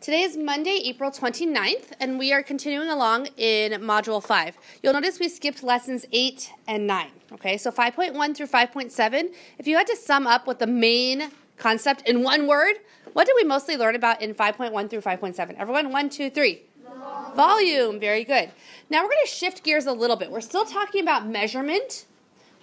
Today is Monday, April 29th, and we are continuing along in Module 5. You'll notice we skipped lessons 8 and 9, okay? So 5.1 through 5.7, if you had to sum up what the main concept in one word, what did we mostly learn about in 5.1 through 5.7? Everyone, 1, 2, 3. Volume. Very good. Now we're going to shift gears a little bit. We're still talking about measurement,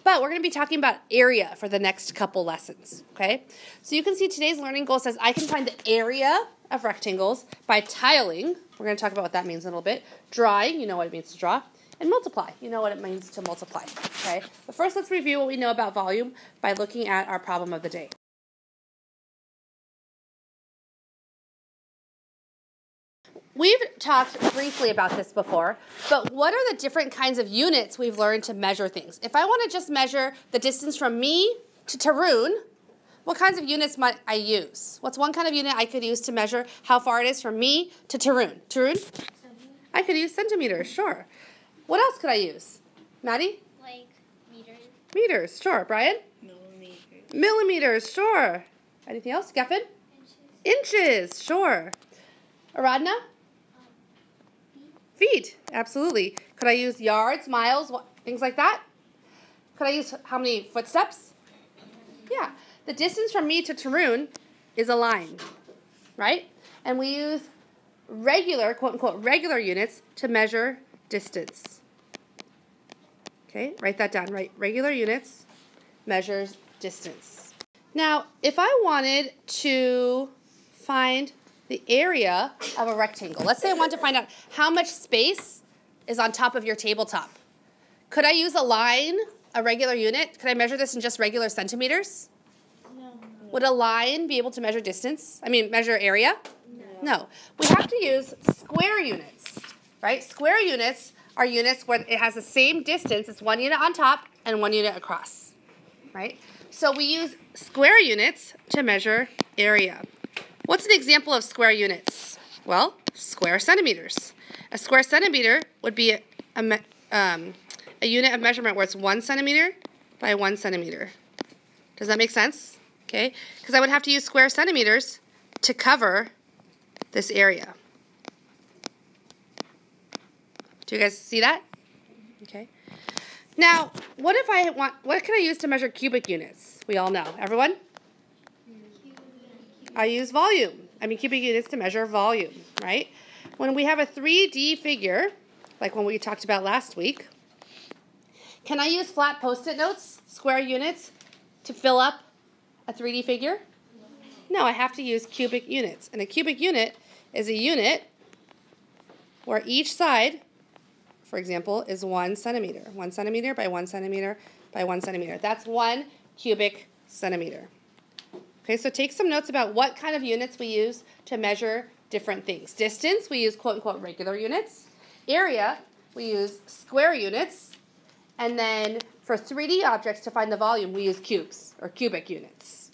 but we're going to be talking about area for the next couple lessons, okay? So you can see today's learning goal says I can find the area of rectangles by tiling. We're going to talk about what that means in a little bit. Drawing, you know what it means to draw. And multiply, you know what it means to multiply, okay? But first, let's review what we know about volume by looking at our problem of the day. We've talked briefly about this before, but what are the different kinds of units we've learned to measure things? If I want to just measure the distance from me to Tarun, what kinds of units might I use? What's one kind of unit I could use to measure how far it is from me to Tarun? Tarun? I could use centimeters, sure. What else could I use? Maddie? Like meters. Meters, sure. Brian? Millimeters. Millimeters, sure. Anything else? Geffen? Inches. Inches, sure. Aradna? Feet, absolutely. Could I use yards, miles, things like that? Could I use how many footsteps? Yeah. The distance from me to Tarun is a line, right? And we use regular, quote-unquote, regular units to measure distance. Okay, write that down, right? Regular units measures distance. Now, if I wanted to find the area of a rectangle, let's say I want to find out how much space is on top of your tabletop. Could I use a line, a regular unit? Could I measure this in just regular centimeters? No. Would a line be able to measure distance? Measure area? No. We have to use square units, right? Square units are units where it has the same distance. It's one unit on top and one unit across, right? So we use square units to measure area. What's an example of square units? Well, square centimeters. A square centimeter would be a unit of measurement where it's 1 centimeter by 1 centimeter. Does that make sense? Okay, because I would have to use square centimeters to cover this area. Do you guys see that? Okay. Now, what can I use to measure cubic units? We all know. Everyone? I use volume. Cubic units to measure volume, right? When we have a 3D figure, like when we talked about last week, can I use flat post-it notes, square units, to fill up a 3D figure? No, I have to use cubic units. And a cubic unit is a unit where each side, for example, is 1 centimeter. 1 centimeter by 1 centimeter by 1 centimeter. That's 1 cubic centimeter. Okay, so take some notes about what kind of units we use to measure different things. Distance, we use quote-unquote regular units. Area, we use square units. And then for 3D objects to find the volume, we use cubes or cubic units.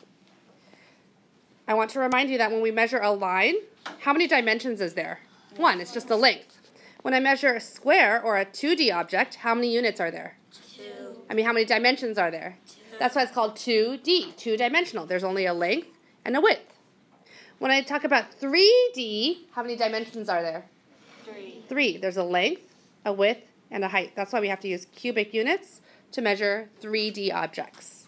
I want to remind you that when we measure a line, how many dimensions is there? 1, it's just the length. When I measure a square or a 2D object, how many units are there? 2. How many dimensions are there? 2. That's why it's called 2D, two-dimensional. There's only a length and a width. When I talk about 3D, how many dimensions are there? 3. 3. There's a length, a width, and a height. That's why we have to use cubic units to measure 3D objects.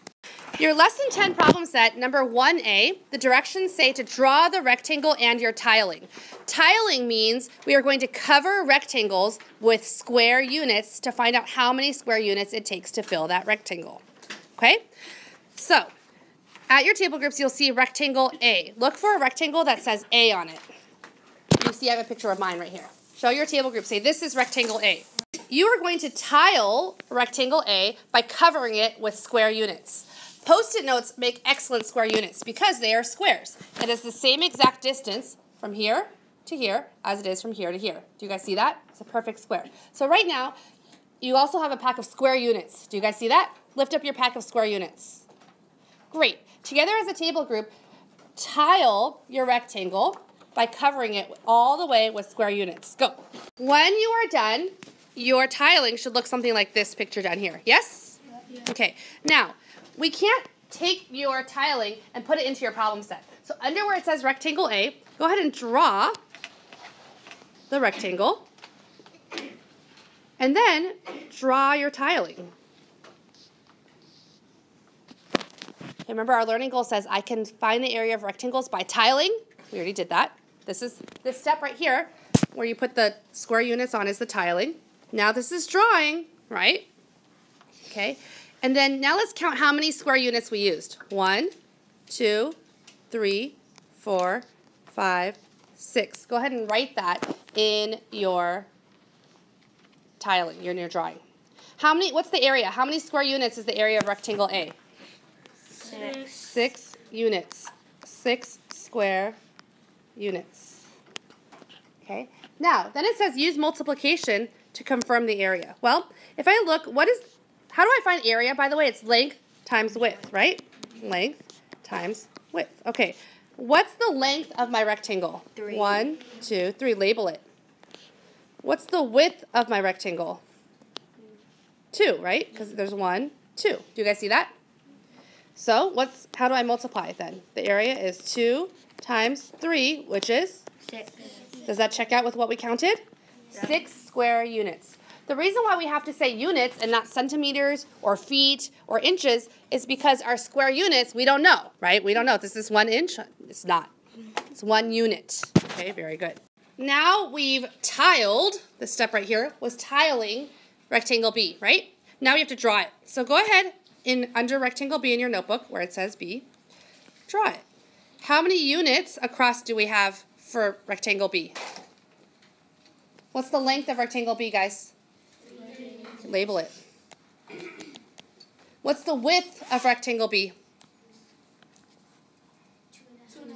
Your lesson 10 problem set, number 1A, the directions say to draw the rectangle and your tiling. Tiling means we are going to cover rectangles with square units to find out how many square units it takes to fill that rectangle. Okay? So, at your table groups, you'll see rectangle A. Look for a rectangle that says A on it. You see I have a picture of mine right here. Show your table group. Say, this is rectangle A. You are going to tile rectangle A by covering it with square units. Post-it notes make excellent square units because they are squares. It is the same exact distance from here to here as it is from here to here. Do you guys see that? It's a perfect square. So right now, you also have a pack of square units. Do you guys see that? Lift up your pack of square units. Great. Together as a table group, tile your rectangle by covering it all the way with square units. Go. When you are done, your tiling should look something like this picture down here. Yes? Yeah. Okay. Now, we can't take your tiling and put it into your problem set. So under where it says rectangle A, go ahead and draw the rectangle. And then draw your tiling. Okay, remember our learning goal says I can find the area of rectangles by tiling. We already did that. This step right here where you put the square units on is the tiling. Now this is drawing, right? Okay, and then now let's count how many square units we used. 1, 2, 3, 4, 5, 6. Go ahead and write that in your tiling, in your drawing. What's the area? How many square units is the area of rectangle A? 6. 6 units. 6 square units. Okay. Now, then it says use multiplication to confirm the area. Well, if I look, how do I find area? By the way, it's length times width, right? Length times width. Okay. What's the length of my rectangle? 3. 1, 2, 3. Label it. What's the width of my rectangle? 2, right? Because there's 1, 2. Do you guys see that? So how do I multiply it then? The area is 2 times 3, which is? 6. Does that check out with what we counted? Yeah. 6 square units. The reason why we have to say units and not centimeters or feet or inches is because our square units, we don't know, right? We don't know. This is 1 inch. It's not. It's 1 unit. Okay, very good. Now we've tiled, this step right here was tiling rectangle B, right? Now we have to draw it. So go ahead under rectangle B in your notebook where it says B, draw it. How many units across do we have for rectangle B? What's the length of rectangle B, guys? 3. Label it. What's the width of rectangle B? 2.5.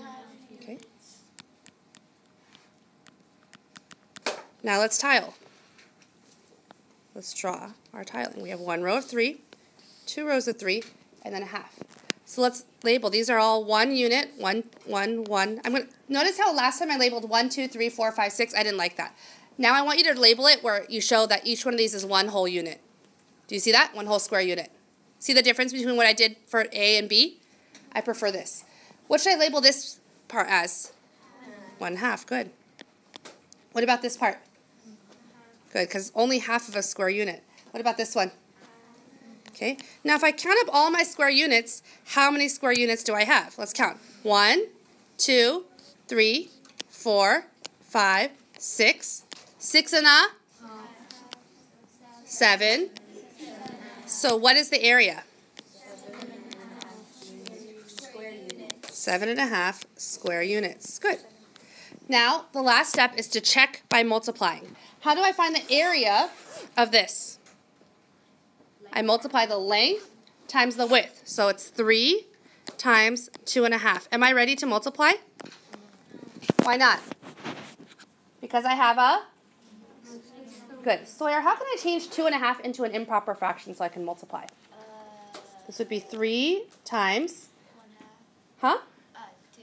Okay. Now let's tile. Let's draw our tiling. We have 1 row of 3, 2 rows of 3, and then a half. So let's label. These are all 1 unit, 1, 1, 1. Notice how last time I labeled 1, 2, 3, 4, 5, 6. I didn't like that. Now I want you to label it where you show that each one of these is 1 whole unit. Do you see that? 1 whole square unit. See the difference between what I did for A and B? I prefer this. What should I label this part as? 1/2. Good. What about this part? Good, because only half of a square unit. What about this one? Okay. Now if I count up all my square units, how many square units do I have? Let's count. 1, 2, 3, 4, 5, 6. 6 and a? 7. So what is the area? 7.5 square units. Good. Now the last step is to check by multiplying. How do I find the area of this? I multiply the length times the width. So it's 3 times 2.5. Am I ready to multiply? Why not? Because I have a? Good. Sawyer, how can I change 2.5 into an improper fraction so I can multiply? This would be 3 times? 1/2. Huh? 2.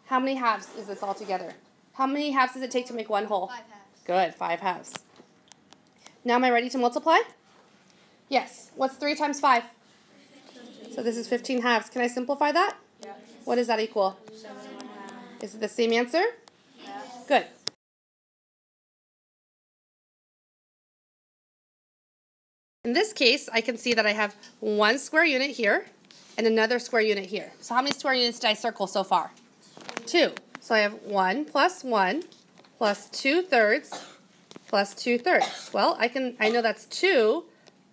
How many halves is this all together? How many halves does it take to make 1 whole? 5 halves. Good, 5 halves. Now am I ready to multiply? Yes. What's 3 times 5? 15. So this is 15 halves. Can I simplify that? Yes. What does that equal? 7.5. Is it the same answer? Yes. Good. In this case, I can see that I have 1 square unit here and another square unit here. So how many square units did I circle so far? 2. So I have 1 plus 1 plus 2/3 plus 2/3. Well, I know that's 2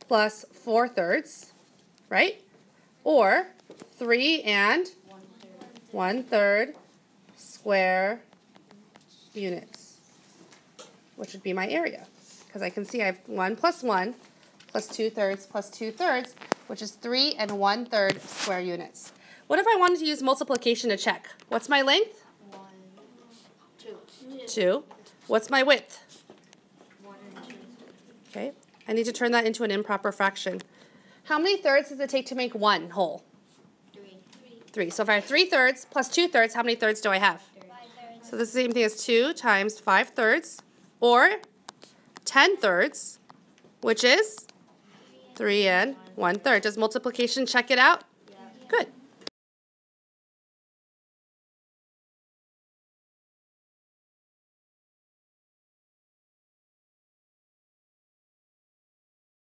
plus 4/3, right? Or 3 and 1/3 square units, which would be my area. Because I can see I have 1 plus 1 plus 2/3 plus 2/3, which is 3 and 1/3 square units. What if I wanted to use multiplication to check? What's my length? 1, 2. 2. What's my width? 1 and 2. Okay. I need to turn that into an improper fraction. How many thirds does it take to make 1 whole? 3. 3. So if I have 3/3 plus 2/3, how many thirds do I have? 5 So the same thing as 2 times 5/3, or 10/3, which is 3 and 1/3. Does multiplication check it out?